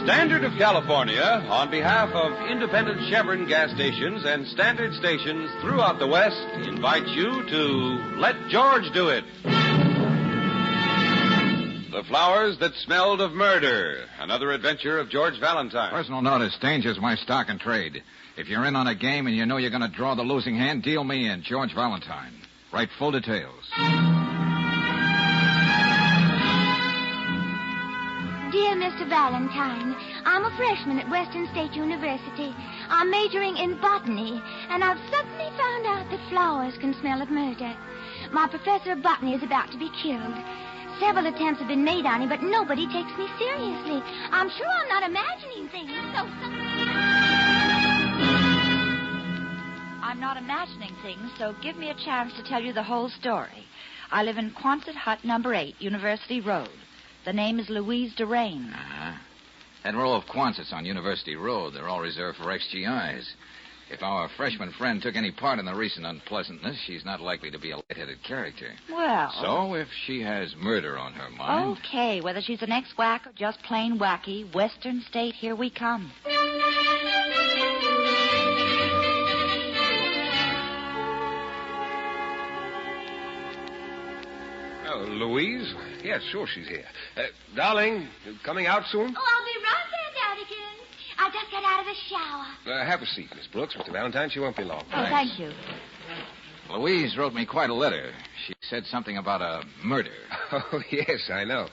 Standard of California, on behalf of independent Chevron gas stations and standard stations throughout the West, invites you to Let George Do It. The Flowers That Smelled of Murder, another adventure of George Valentine. Personal notice, danger's my stock and trade. If you're in on a game and you know you're going to draw the losing hand, deal me in, George Valentine. Write full details. Dear Mr. Valentine, I'm a freshman at Western State University. I'm majoring in botany, and I've suddenly found out that flowers can smell of murder. My professor of botany is about to be killed. Several attempts have been made on him, but nobody takes me seriously. I'm sure I'm not imagining things, I'm not imagining things, so give me a chance to tell you the whole story. I live in Quonset Hut, number 8, University Road. The name is Louise Durain. That row of Quonsets on University Road, they're all reserved for ex-GIs. If our freshman friend took any part in the recent unpleasantness, she's not likely to be a light-headed character. Well... So if she has murder on her mind... Okay, whether she's an ex-whack or just plain wacky, Western State, here we come. Oh, Louise? Yes, sure she's here. Darling, coming out soon? Oh, I'll be right there, Daddigan. I just got out of the shower. Have a seat, Miss Brooks. Mr. Valentine, she won't be long. Oh, thank you. Louise wrote me quite a letter. She said something about a murder. Oh, yes, I know.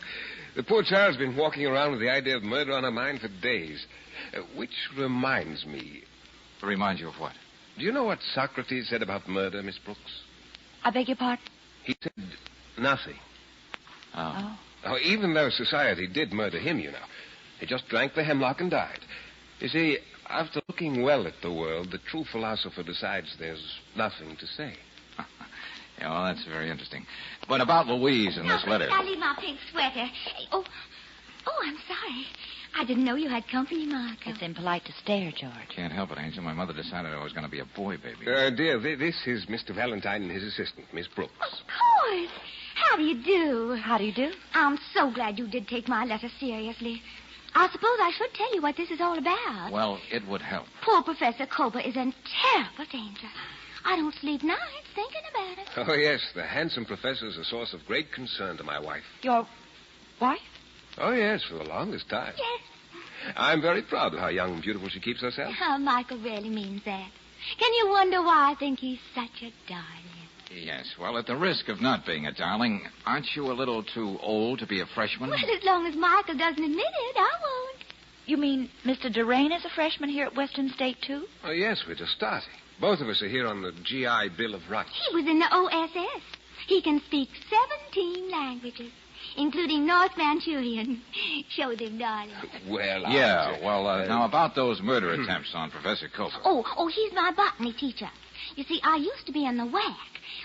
The poor child's been walking around with the idea of murder on her mind for days. Which reminds me... Remind you of what? Do you know what Socrates said about murder, Miss Brooks? I beg your pardon? He said nothing. Oh. Oh, even though society did murder him, you know. He just drank the hemlock and died. You see, after looking well at the world, the true philosopher decides there's nothing to say. Yeah, well, that's very interesting. But about Louise and this letter... I'll leave my pink sweater. Oh, I'm sorry. I didn't know you had company, Marco. It's impolite to stare, George. Can't help it, Angel. My mother decided I was going to be a boy baby. Dear, this is Mr. Valentine and his assistant, Miss Brooks. Of course. How do you do? How do you do? I'm so glad you did take my letter seriously. I suppose I should tell you what this is all about. Well, it would help. Poor Professor Koba is in terrible danger. I don't sleep nights thinking about it. Oh, yes, the handsome professor is a source of great concern to my wife. Your wife? Oh, yes, for the longest time. Yes. I'm very proud of how young and beautiful she keeps herself. Oh, Michael really means that. Can you wonder why I think he's such a darling? Yes, well, at the risk of not being a darling, aren't you a little too old to be a freshman? Well, as long as Michael doesn't admit it, I won't. You mean Mr. Durain is a freshman here at Western State, too? Oh, yes, we're just starting. Both of us are here on the GI Bill of Rights. He was in the OSS. He can speak 17 languages, including North Manchurian. Show them, darling. Well, now about those murder attempts on Professor Koba. Oh, he's my botany teacher. You see, I used to be in the WAC,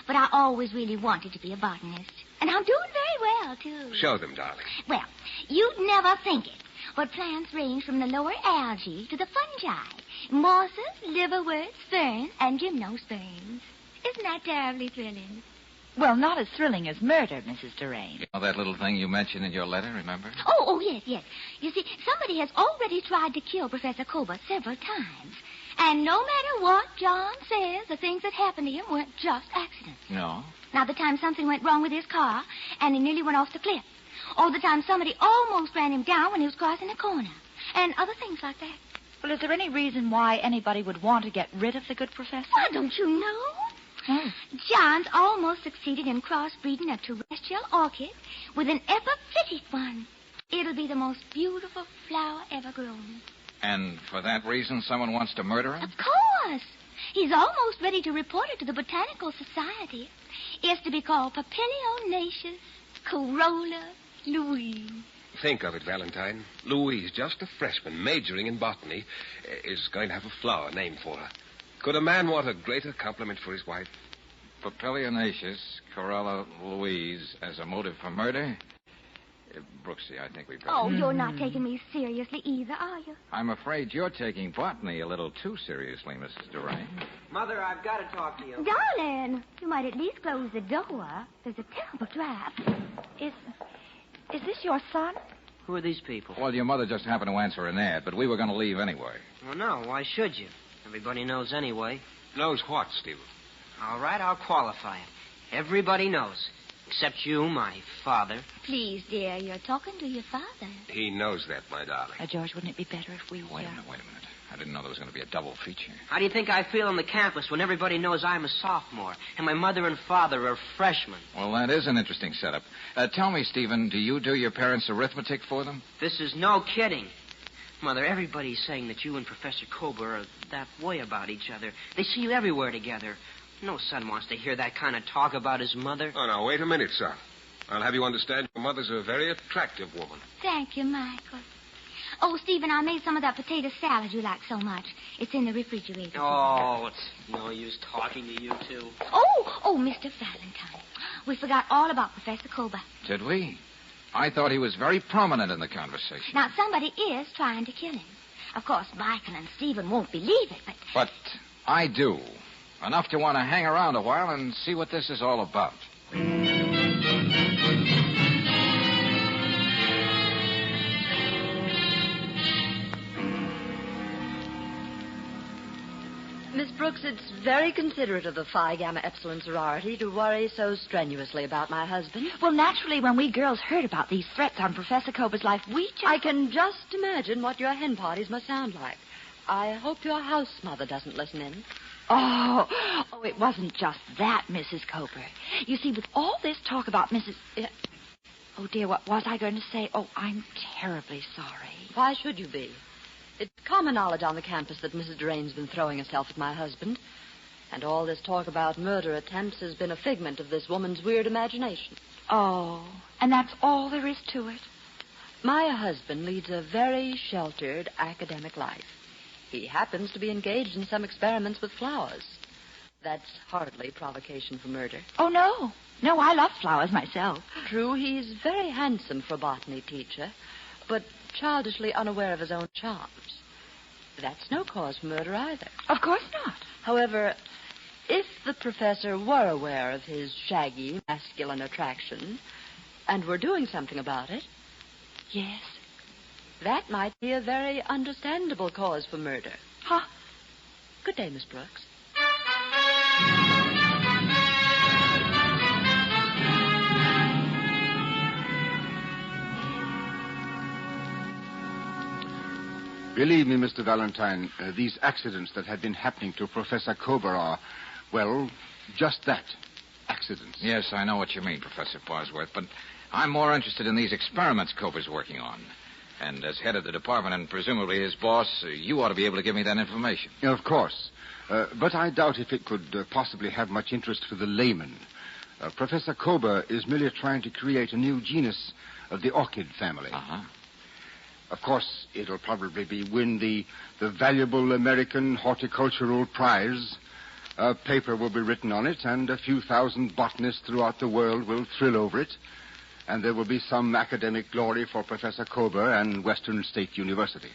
but I always really wanted to be a botanist. And I'm doing very well, too. Show them, darling. Well, you'd never think it, but plants range from the lower algae to the fungi. Mosses, liverworts, ferns, and gymnosperms. Isn't that terribly thrilling? Well, not as thrilling as murder, Mrs. Durain. You know that little thing you mentioned in your letter, remember? Oh, yes. You see, somebody has already tried to kill Professor Koba several times. And no matter what John says, the things that happened to him weren't just accidents. No? Now, the time something went wrong with his car, and he nearly went off the cliff. Or the time somebody almost ran him down when he was crossing a corner. And other things like that. Well, is there any reason why anybody would want to get rid of the good professor? Why, don't you know? John's almost succeeded in crossbreeding a terrestrial orchid with an epiphytic one. It'll be the most beautiful flower ever grown. And for that reason, someone wants to murder him? Of course. He's almost ready to report it to the Botanical Society. It's to be called Papilionaceous Corolla Louise. Think of it, Valentine. Louise, just a freshman majoring in botany, is going to have a flower named for her. Could a man want a greater compliment for his wife? Papilionaceous Corolla Louise as a motive for murder? Brooksy, I think we've got... Oh, you're not taking me seriously either, are you? I'm afraid you're taking botany a little too seriously, Mrs. Durain. Mother, I've got to talk to you. Darling, you might at least close the door. There's a terrible draft. Is this your son? Who are these people? Well, your mother just happened to answer an ad, but we were going to leave anyway. Well, no, why should you? Everybody knows anyway. Knows what, Stephen? All right, I'll qualify it. Everybody knows. Except you, my father. Please, dear, you're talking to your father. He knows that, my darling. George, wouldn't it be better if we... Wait a minute. I didn't know there was going to be a double feature. How do you think I feel on the campus when everybody knows I'm a sophomore and my mother and father are freshmen? Well, that is an interesting setup. Tell me, Stephen, do you do your parents' arithmetic for them? This is no kidding. Mother, everybody's saying that you and Professor Kober are that way about each other. They see you everywhere together. No son wants to hear that kind of talk about his mother. Oh, now, wait a minute, son. I'll have you understand your mother's a very attractive woman. Thank you, Michael. Oh, Stephen, I made some of that potato salad you like so much. It's in the refrigerator. Oh, it's no use talking to you two. Oh, Mr. Valentine. We forgot all about Professor Kober. Did we? I thought he was very prominent in the conversation. Now, somebody is trying to kill him. Of course, Michael and Stephen won't believe it, but... But I do. Enough to want to hang around a while and see what this is all about. Miss Brooks, it's very considerate of the Phi Gamma Epsilon sorority to worry so strenuously about my husband. Well, naturally, when we girls heard about these threats on Professor Kober's life, we just... I can just imagine what your hen parties must sound like. I hope your house mother doesn't listen in. Oh, it wasn't just that, Mrs. Kober. You see, with all this talk about Mrs... Oh, dear, what was I going to say? Oh, I'm terribly sorry. Why should you be? It's common knowledge on the campus that Mrs. Drain's been throwing herself at my husband. And all this talk about murder attempts has been a figment of this woman's weird imagination. Oh, and that's all there is to it? My husband leads a very sheltered academic life. He happens to be engaged in some experiments with flowers. That's hardly provocation for murder. Oh, no. No, I love flowers myself. True, he's very handsome for a botany teacher, but childishly unaware of his own charms. That's no cause for murder either. Of course not. However, if the professor were aware of his shaggy, masculine attraction and were doing something about it... Yes? That might be a very understandable cause for murder. Huh? Good day, Miss Brooks. Believe me, Mr. Valentine, these accidents that have been happening to Professor Kober are, well, just that, accidents. Yes, I know what you mean, Professor Bosworth, but I'm more interested in these experiments Kober's working on. And as head of the department and presumably his boss, you ought to be able to give me that information. Of course. But I doubt if it could possibly have much interest for the layman. Professor Kober is merely trying to create a new genus of the orchid family. Uh-huh. Of course, it'll probably win the valuable American Horticultural Prize. A paper will be written on it, and a few thousand botanists throughout the world will thrill over it. And there will be some academic glory for Professor Kober and Western State University.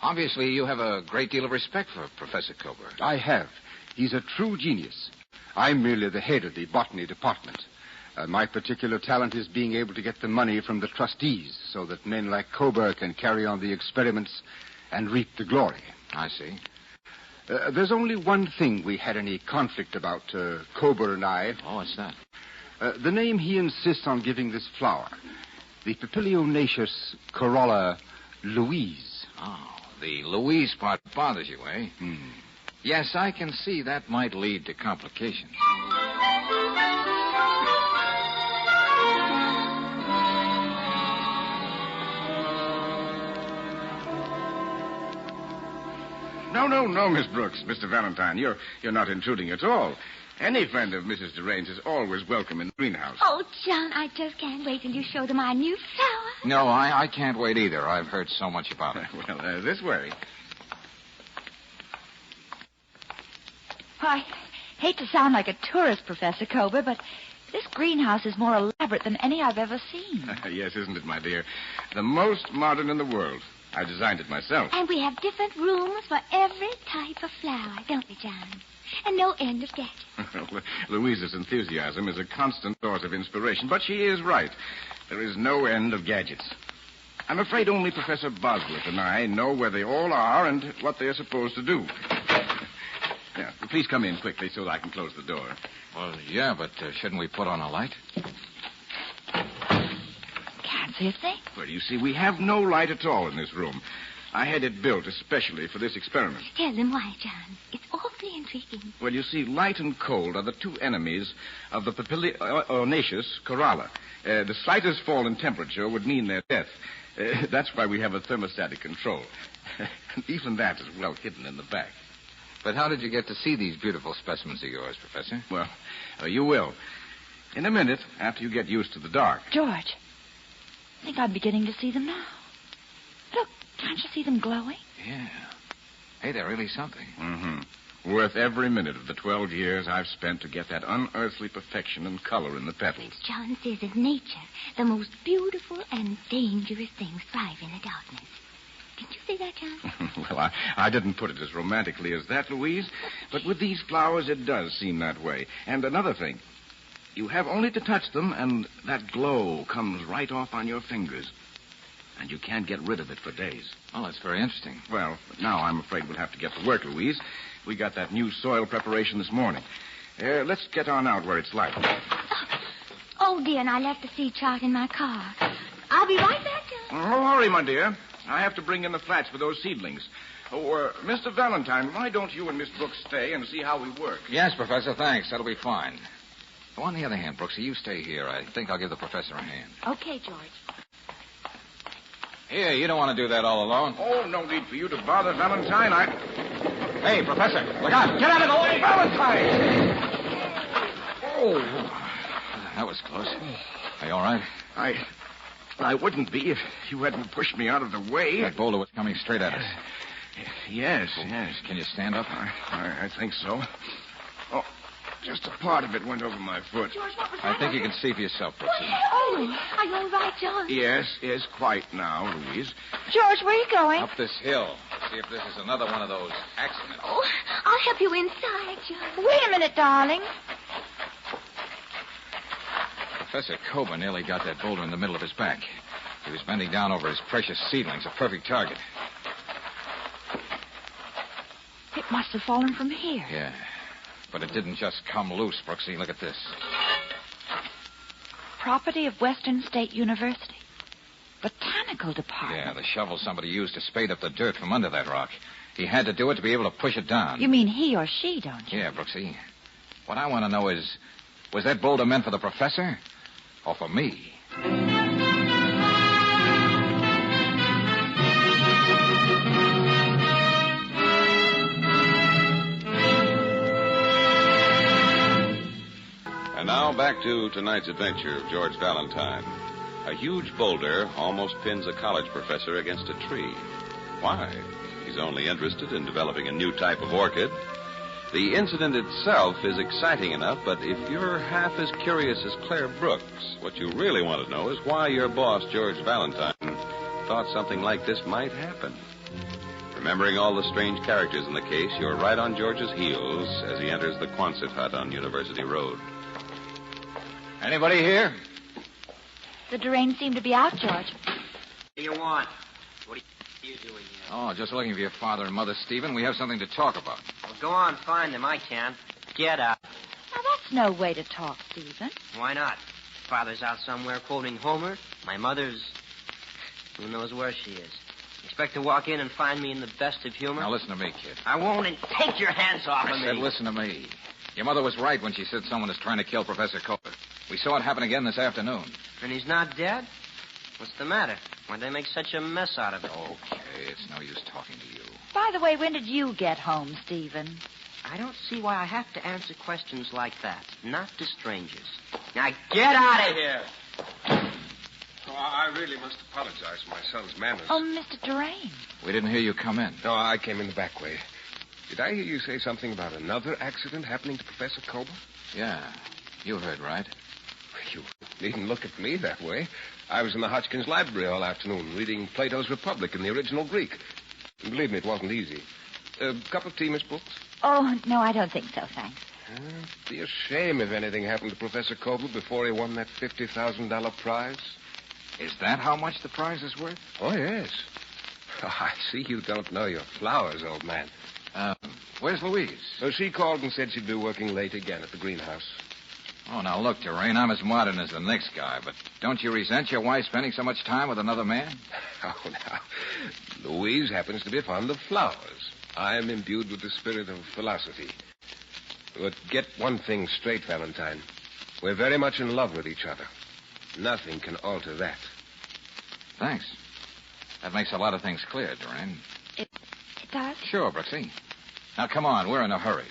Obviously, you have a great deal of respect for Professor Kober. I have. He's a true genius. I'm merely the head of the botany department. My particular talent is being able to get the money from the trustees so that men like Kober can carry on the experiments and reap the glory. I see. There's only one thing we had any conflict about, Kober and I. Oh, what's that? The name he insists on giving this flower, the Papilionaceous Corolla Louise. Oh, the Louise part bothers you, eh? Yes, I can see that might lead to complications. No, Miss Brooks, Mr. Valentine. You're not intruding at all. Any friend of Mrs. DeRane's is always welcome in the greenhouse. Oh, John, I just can't wait till you show them our new flower. No, I can't wait either. I've heard so much about it. Well, this way. I hate to sound like a tourist, Professor Kober, but this greenhouse is more elaborate than any I've ever seen. Yes, isn't it, my dear? The most modern in the world. I designed it myself. And we have different rooms for every type of flower, don't we, John? And no end of gadgets. Louisa's enthusiasm is a constant source of inspiration, but she is right. There is no end of gadgets. I'm afraid only Professor Bosworth and I know where they all are and what they're supposed to do. Yeah, please come in quickly so that I can close the door. Well, yeah, but shouldn't we put on a light? Can't see a thing. Well, you see, we have no light at all in this room. I had it built especially for this experiment. Tell them why, John. It's awfully intriguing. Well, you see, light and cold are the two enemies of the papilionaceous corolla. The slightest fall in temperature would mean their death. That's why we have a thermostatic control. Even that is well hidden in the back. But how did you get to see these beautiful specimens of yours, Professor? Well, you will. In a minute, after you get used to the dark. George, I think I'm beginning to see them now. Look, can't you see them glowing? Yeah. Hey, they're really something. Mm-hmm. Worth every minute of the 12 years I've spent to get that unearthly perfection and color in the petals. John says of nature, the most beautiful and dangerous things thrive in the darkness. Didn't you say that, John? Well, I didn't put it as romantically as that, Louise. But with these flowers, it does seem that way. And another thing. You have only to touch them, and that glow comes right off on your fingers. And you can't get rid of it for days. Well, that's very interesting. Well, but now I'm afraid we'll have to get to work, Louise. We got that new soil preparation this morning. Let's get on out where it's light. Oh, dear, and I left the seed chart in my car. I'll be right back, John. Oh, hurry, my dear. I have to bring in the flats for those seedlings. Oh, Mr. Valentine, why don't you and Miss Brooks stay and see how we work? Yes, Professor, thanks. That'll be fine. Oh, on the other hand, Brooksy, you stay here. I think I'll give the professor a hand. Okay, George. Here, you don't want to do that all alone. Oh, no need for you to bother, Valentine. Hey, Professor, look out. Get out of the way, Valentine! Oh. That was close. Are you all right? I wouldn't be if you hadn't pushed me out of the way. That boulder was coming straight at us. Yes. Can you stand up? I think so. Oh, just a part of it went over my foot. George, what was I that? think you can see for yourself, Brooksy. Oh, are you all right, John? Yes, quite now, Louise. George, where are you going? Up this hill. See if this is another one of those accidents. Oh, I'll help you inside, John. Wait a minute, darling. Professor Kober nearly got that boulder in the middle of his back. He was bending down over his precious seedlings, a perfect target. It must have fallen from here. Yeah, but it didn't just come loose, Brooksy. Look at this. Property of Western State University. Botanical department. Yeah, the shovel somebody used to spade up the dirt from under that rock. He had to do it to be able to push it down. You mean he or she, don't you? Yeah, Brooksy. What I want to know is, was that boulder meant for the professor or for me? And now back to tonight's adventure of George Valentine. A huge boulder almost pins a college professor against a tree. Why? He's only interested in developing a new type of orchid. The incident itself is exciting enough, but if you're half as curious as Claire Brooks, what you really want to know is why your boss, George Valentine, thought something like this might happen. Remembering all the strange characters in the case, you're right on George's heels as he enters the Quonset hut on University Road. Anybody here? The Duranes seem to be out, George. What do you want? What are you doing here? Oh, just looking for your father and mother, Stephen. We have something to talk about. Well, go on, find them. I can't. Get out. Now, that's no way to talk, Stephen. Why not? Father's out somewhere quoting Homer. My mother's... who knows where she is. Expect to walk in and find me in the best of humor? Now, listen to me, kid. I won't, and take your hands off of I me. said listen to me. Your mother was right when she said someone is trying to kill Professor Kober. We saw it happen again this afternoon. And he's not dead? What's the matter? Why'd they make such a mess out of it? Okay, it's no use talking to you. By the way, when did you get home, Stephen? I don't see why I have to answer questions like that. Not to strangers. Now, get out of here! Oh, I really must apologize for my son's manners. Oh, Mr. Durane. We didn't hear you come in. No, I came in the back way. Did I hear you say something about another accident happening to Professor Kober? Yeah, you heard right. You needn't look at me that way. I was in the Hodgkins Library all afternoon reading Plato's Republic in the original Greek. And believe me, it wasn't easy. A cup of tea, Miss Brooks? Oh, no, I don't think so, thanks. It'd be a shame if anything happened to Professor Kober before he won that $50,000 prize. Is that how much the prize is worth? Oh, yes. Oh, I see you don't know your flowers, old man. Where's Louise? So she called and said she'd be working late again at the greenhouse. Oh, now look, Terrain, I'm as modern as the next guy, but don't you resent your wife spending so much time with another man? Oh, now, Louise happens to be fond of flowers. I am imbued with the spirit of philosophy. But get one thing straight, Valentine. We're very much in love with each other. Nothing can alter that. Thanks. That makes a lot of things clear, Terrain. It does? Sure, Brooksy. Now, come on, we're in a hurry.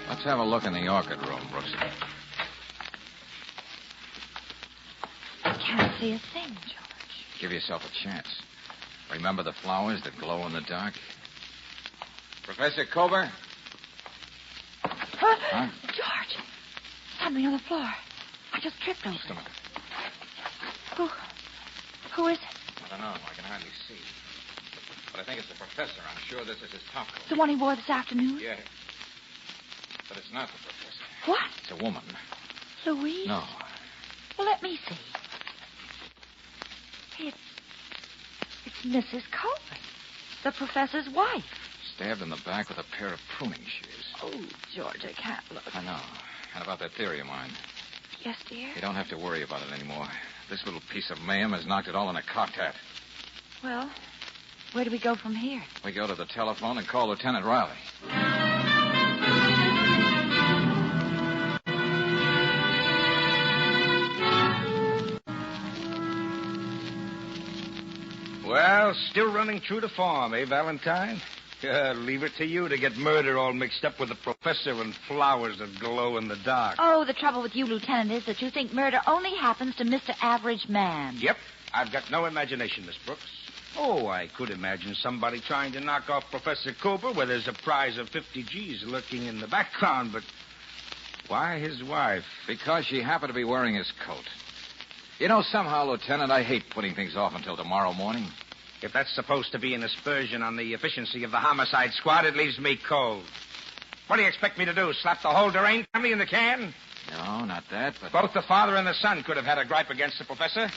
Let's have a look in the orchid room, Brooksy. I can't see a thing, George. Give yourself a chance. Remember the flowers that glow in the dark? Professor Kober? Huh? George, something on the floor. I just tripped over Just a minute. Who is it? I don't know. I can hardly see. But I think it's the professor. I'm sure this is his top coat. The one he wore this afternoon? Yeah. But it's not the professor. What? It's a woman. Louise? No. Well, let me see. It's Mrs. Coleman, the professor's wife. Stabbed in the back with a pair of pruning shears. Oh, George, I can't look. I know. And about that theory of mine. Yes, dear? You don't have to worry about it anymore. This little piece of mayhem has knocked it all in a cocked hat. Well, where do we go from here? We go to the telephone and call Lieutenant Riley. Well, still running true to form, eh, Valentine? Leave it to you to get murder all mixed up with the professor and flowers that glow in the dark. Oh, the trouble with you, Lieutenant, is that you think murder only happens to Mr. Average Man. Yep, I've got no imagination, Miss Brooks. Oh, I could imagine somebody trying to knock off Professor Cooper where there's a prize of 50 G's lurking in the background, but why his wife? Because she happened to be wearing his coat. You know, somehow, Lieutenant, I hate putting things off until tomorrow morning. If that's supposed to be an aspersion on the efficiency of the homicide squad, it leaves me cold. What do you expect me to do, slap the whole Durain family in the can? No, not that, but... Both the father and the son could have had a gripe against the professor.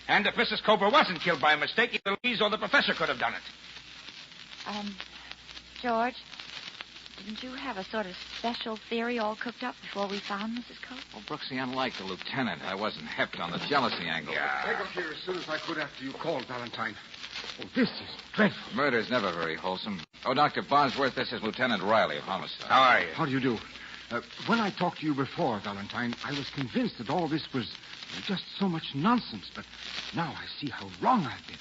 And if Mrs. Cooper wasn't killed by a mistake, either Louise or the professor could have done it. George, didn't you have a sort of special theory all cooked up before we found Mrs. Cooper? Well, Brooksy, unlike the lieutenant, I wasn't hepped on the jealousy angle. I got here as soon as I could after you called, Valentine. Oh, this is dreadful. Murder's never very wholesome. Oh, Dr. Bosworth, this is Lieutenant Riley of Homicide. How are you? How do you do? When I talked to you before, Valentine, I was convinced that all this was just so much nonsense, but now I see how wrong I've been.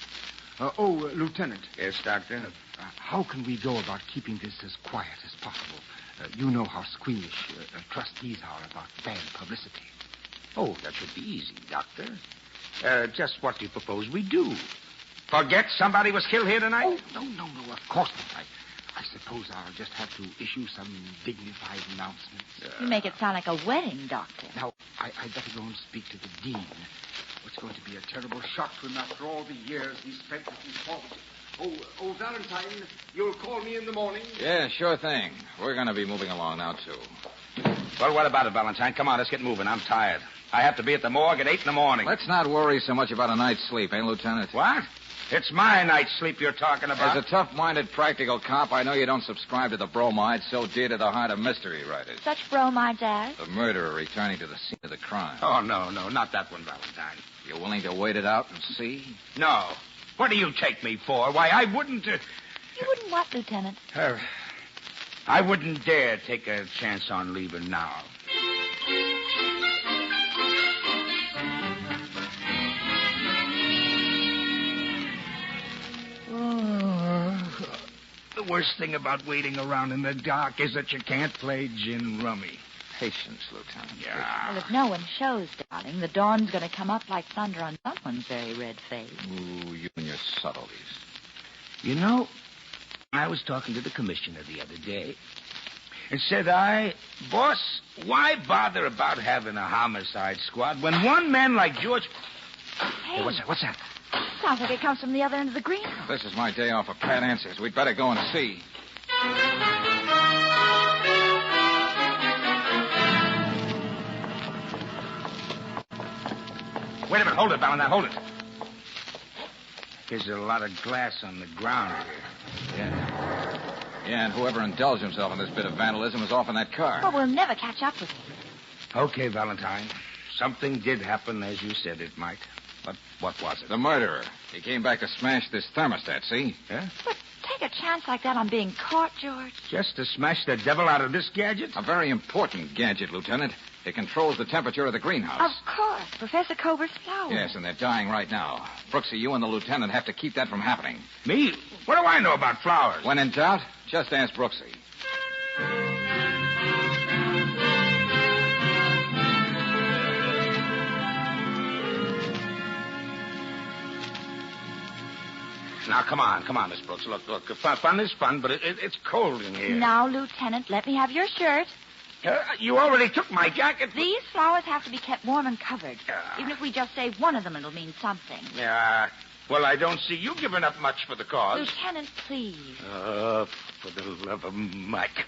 Lieutenant. Yes, Doctor? How can we go about keeping this as quiet as possible? You know how squeamish trustees are about bad publicity. Oh, that should be easy, Doctor. Just what do you propose we do? Forget somebody was killed here tonight? Oh, no, of course not. I suppose I'll just have to issue some dignified announcement. You make it sound like a wedding, Doctor. Now, I'd better go and speak to the dean. It's going to be a terrible shock to him after all the years he spent with his fault. Oh, Valentine, you'll call me in the morning? Yeah, sure thing. We're going to be moving along now, too. Well, what about it, Valentine? Come on, let's get moving. I'm tired. I have to be at the morgue at 8 in the morning. Let's not worry so much about a night's sleep, eh, Lieutenant? What? It's my night's sleep you're talking about. As a tough-minded practical cop, I know you don't subscribe to the bromide so dear to the heart of mystery writers. Such bromides as? The murderer returning to the scene of the crime. Oh, no, not that one, Valentine. You willing to wait it out and see? No. What do you take me for? Why, I wouldn't... You wouldn't what, Lieutenant? I wouldn't dare take a chance on leaving now. The worst thing about waiting around in the dark is that you can't play gin rummy. Patience, Lieutenant. Yeah. Well, if no one shows, darling, the dawn's going to come up like thunder on someone's very red face. Ooh, you and your subtleties. You know, I was talking to the commissioner the other day. And said boss, why bother about having a homicide squad when one man like George... Hey, what's that? Sounds like it comes from the other end of the greenhouse. This is my day off of pat answers. We'd better go and see. Wait a minute. Hold it, Valentine. Hold it. There's a lot of glass on the ground here. Yeah, and whoever indulged himself in this bit of vandalism was off in that car. Well, we'll never catch up with him. Okay, Valentine. Something did happen as you said it might. But what was it? The murderer. He came back to smash this thermostat, see? Yeah? But take a chance like that on being caught, George. Just to smash the devil out of this gadget? A very important gadget, Lieutenant. It controls the temperature of the greenhouse. Of course. Professor Cobra's flowers. Yes, and they're dying right now. Brooksy, you and the lieutenant have to keep that from happening. Me? What do I know about flowers? When in doubt, just ask Brooksy. Now, come on, Miss Brooks. Look. Fun is fun, but it's cold in here. Now, Lieutenant, let me have your shirt. You already took my jacket. These flowers have to be kept warm and covered. Even if we just save one of them, it'll mean something. Yeah. Well, I don't see you giving up much for the cause. Lieutenant, please. For the love of Mike.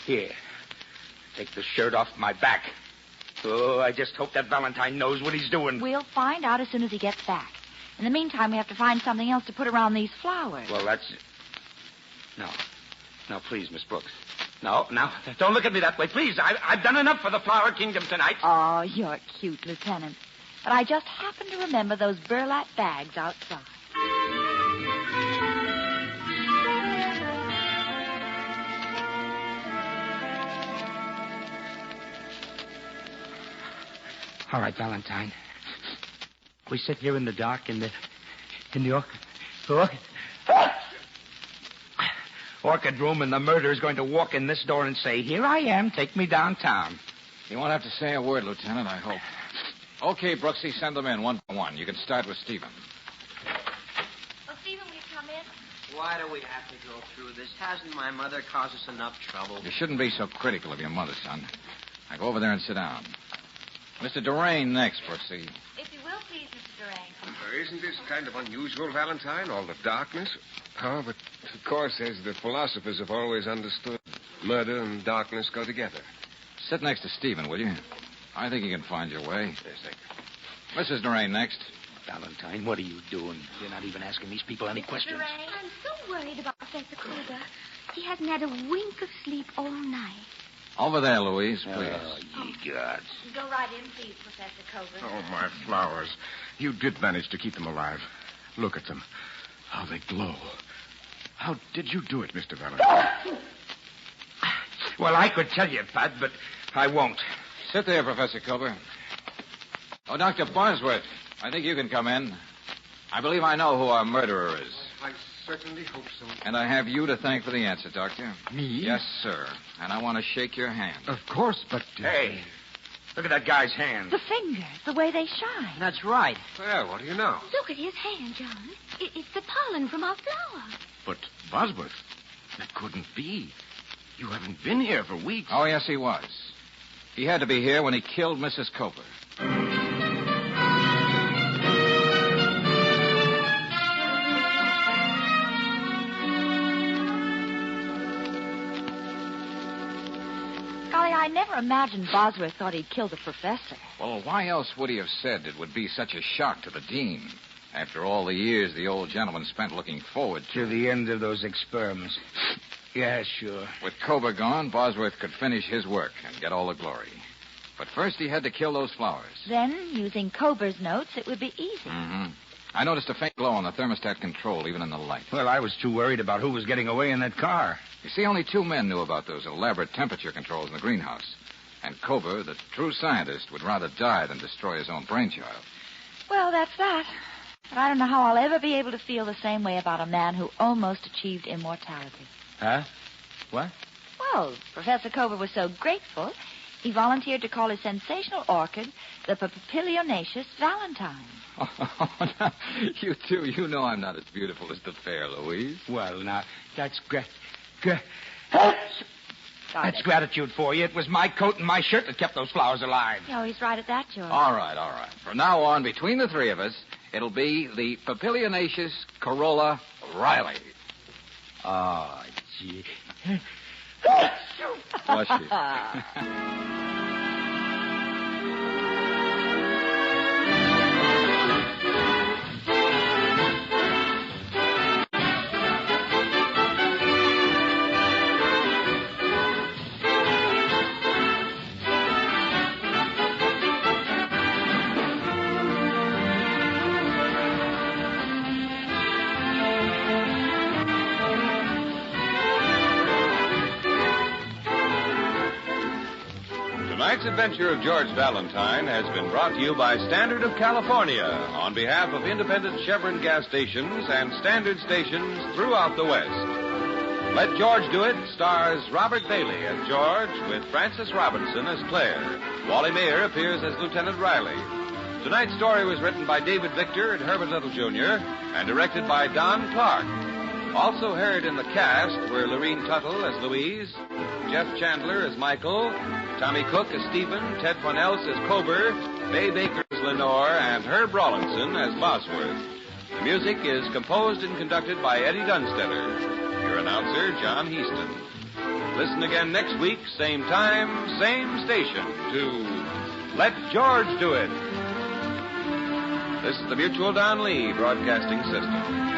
Here. Take the shirt off my back. Oh, I just hope that Valentine knows what he's doing. We'll find out as soon as he gets back. In the meantime, we have to find something else to put around these flowers. Well, that's... No. No, please, Miss Brooks. No, now, don't look at me that way, please. I've done enough for the Flower Kingdom tonight. Oh, you're cute, Lieutenant. But I just happened to remember those burlap bags outside. All right, Valentine. We sit here in the dark in the orchid room, and the murderer's going to walk in this door and say, "Here I am, take me downtown." You won't have to say a word, Lieutenant, I hope. Okay, Brooksy, send them in one by one. You can start with Stephen. Well, Stephen, will you come in? Why do we have to go through this? Hasn't my mother caused us enough trouble? You shouldn't be so critical of your mother, son. Now go over there and sit down. Mr. Durain next, Brooksy. If you will, please, Mr. Durain. Isn't this kind of unusual, Valentine? All the darkness? Oh, but of course, as the philosophers have always understood, murder and darkness go together. Sit next to Stephen, will you? I think you can find your way. Yes, thank you. Mrs. Durain next. Valentine, what are you doing? You're not even asking these people any questions. Durain, I'm so worried about Professor Cobra. He hasn't had a wink of sleep all night. Over there, Louise, please. Oh, ye gods. Go right in, please, Professor Cobra. Oh, my flowers. You did manage to keep them alive. Look at them. How they glow. How did you do it, Mr. Valentine? Well, I could tell you, Bud, but I won't. Sit there, Professor Cobra. Oh, Dr. Bosworth, I think you can come in. I believe I know who our murderer is. I certainly hope so. And I have you to thank for the answer, Doctor. Me? Yes, sir. And I want to shake your hand. Of course, but... Hey, look at that guy's hand. The fingers, the way they shine. That's right. Well, what do you know? Look at his hand, John. It's the pollen from our flower. But, Bosworth, that couldn't be. You haven't been here for weeks. Oh, yes, he was. He had to be here when he killed Mrs. Cobra. Golly, I never imagined Bosworth thought he'd killed the professor. Well, why else would he have said it would be such a shock to the dean? After all the years the old gentleman spent looking forward To the end of those experiments. Yeah, sure. With Cobra gone, Bosworth could finish his work and get all the glory. But first he had to kill those flowers. Then, using Cobra's notes, it would be easy. Mm-hmm. I noticed a faint glow on the thermostat control, even in the light. Well, I was too worried about who was getting away in that car. You see, only 2 men knew about those elaborate temperature controls in the greenhouse. And Cobra, the true scientist, would rather die than destroy his own brainchild. Well, that's that. But I don't know how I'll ever be able to feel the same way about a man who almost achieved immortality. Huh? What? Well, Professor Cobra was so grateful, he volunteered to call his sensational orchid the Papilionaceous Valentine. Oh, now, you two, you know I'm not as beautiful as the fair Louise. Well, now, that's That's Got it. gratitude for you. It was my coat and my shirt that kept those flowers alive. Oh, he's right at that, George. All right. From now on, between the 3 of us, it'll be the Papilionaceous Corolla Riley. Oh, gee. Bless you. Tonight's adventure of George Valentine has been brought to you by Standard of California on behalf of independent Chevron gas stations and Standard stations throughout the West. Let George Do It stars Robert Bailey as George with Frances Robinson as Claire. Wally Mayer appears as Lieutenant Riley. Tonight's story was written by David Victor and Herbert Little, Jr. and directed by Don Clark. Also heard in the cast were Lorene Tuttle as Louise, Jeff Chandler as Michael, Tommy Cook as Stephen, Ted Cornels as Cober, Bay Baker as Lenore, and Herb Rawlinson as Bosworth. The music is composed and conducted by Eddie Dunstetter. Your announcer, John Heaston. Listen again next week, same time, same station, to Let George Do It. This is the Mutual Don Lee Broadcasting System.